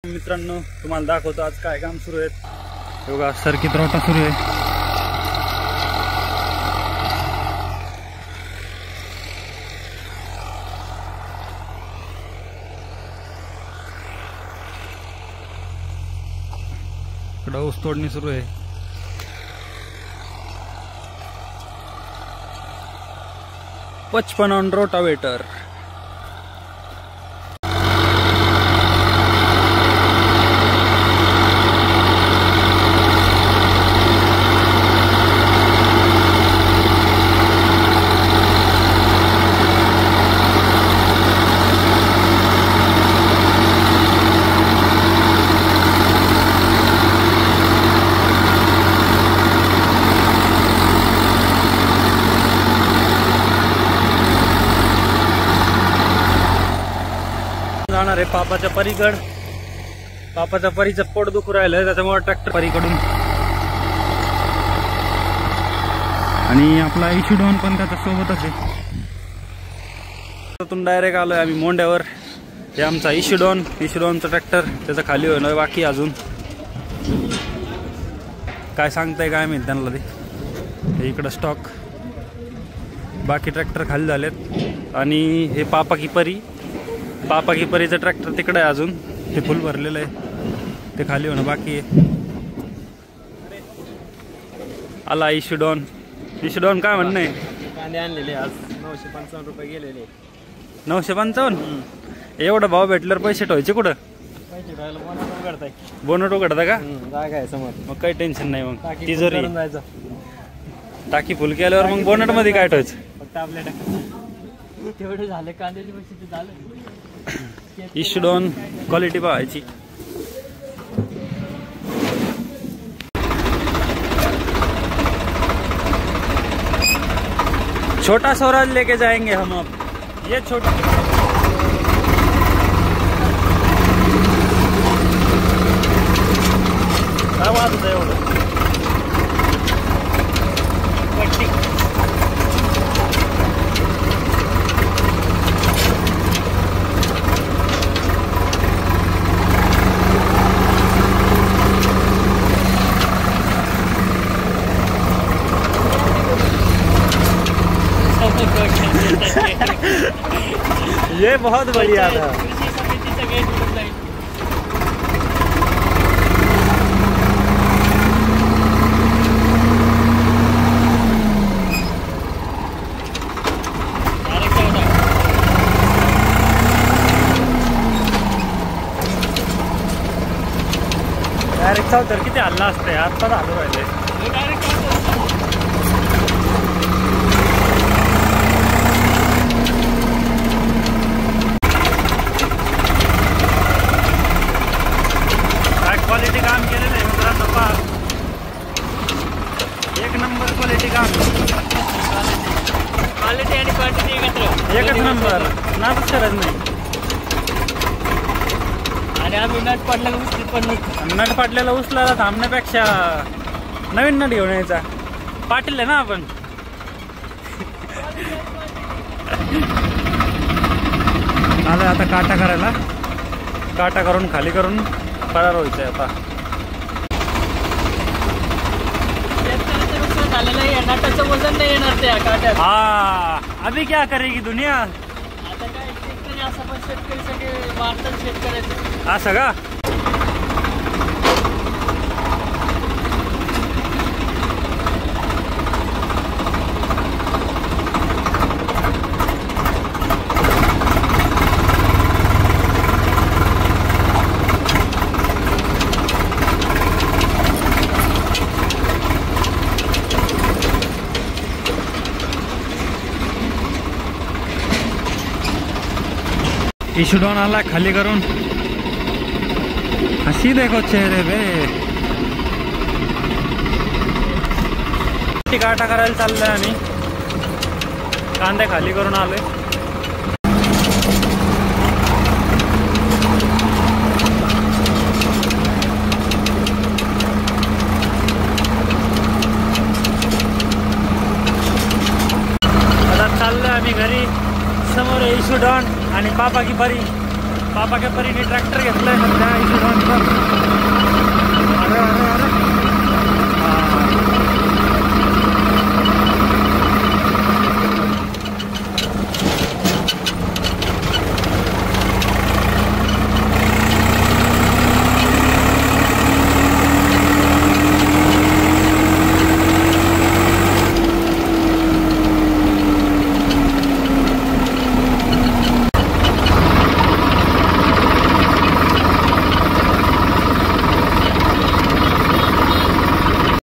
मित्रांनो तुम्हाला दाखवतो आज काय काम सुरू आहे। बघा सर्किट रोटा सुरू आहे। इकडे ऊस तोडणी सुरू आहे। पचपन रोटावेटर। जाणार आहे पापाच्या परीकड। पापाच्या परीचं पोट दुखू राहिलंय त्याच्यामुळे ट्रॅक्टर परीकडून आणि आपला इशूडॉन पण त्याच्या सोबतच आहे। तिथून डायरेक्ट आलोय आम्ही मोंड्यावर। हे आमचा इशूडॉनचा ट्रॅक्टर त्याचं खाली होईल बाकी अजून काय सांगताय काय माहिती त्यांना ते इकडं स्टॉक बाकी ट्रॅक्टर खाली झालेत आणि हे पापा की परीचं ट्रॅक्टर तिकडे आहे अजून ते फुल भरलेलं आहे ते खाली होणं बाकी आहे। आला इशूडॉन काय म्हणणं आहे? कांदे आणलेले आज 955 रुपये गेलेले। 955 एवढा भाव भेटल्यावर पैसे ठेवायचे कुठं? पैसे ठेवायला बोनट उघडताय। बोनट उघडता का? जागा आहे समोर मग काही टेन्शन नाही। मग तिजोरी टाकी फुल केल्यावर मग बोनट मध्ये काय ठेवायचं? फक्त आपल्या तेवढे झाले कांद्याची पैसे झाले। इशूडॉन क्वालिटी पाहायची। छोटा स्वराज लेके जाएंगे हम अब। ये छोटा आवाज होता है ये बहुत बढ़िया था। डायरेक्ट तर किती हल्ला असते आता झालं राहिले। क्वालिटी काम केलेलं आहे मित्रांनो पहा। एक नंबर क्वालिटी काम। क्वालिटी आणि क्वांटिटी एकच नंबर नाच करत नाही। आणि आम्ही नट पाडलेला उचलायला थांबण्यापेक्षा नवीन नट घेऊन यायचा। पाटील आहे ना आपण। आलं आता काटा करायला। काटा करून खाली करून फरार व्हायचंय आता। नटाचं वजन नाही येणार त्या काट्यात। हाँ अभी क्या करेगी दुनिया? आता काय शेतकरी असं पण शेतकरी सगळे मारतात शेतकऱ्याचं असं का? इशूडॉन आला खाली करून। हसी देखो चेहरे पे। काटा करायला चाललंय आणि कांदे खाली करून आलोय। आता चाललोय आम्ही घरी। समोर इशूडॉन आणि पापा की परी पापा कॅपरीने ट्रॅक्टर घेतलाय सध्या इशून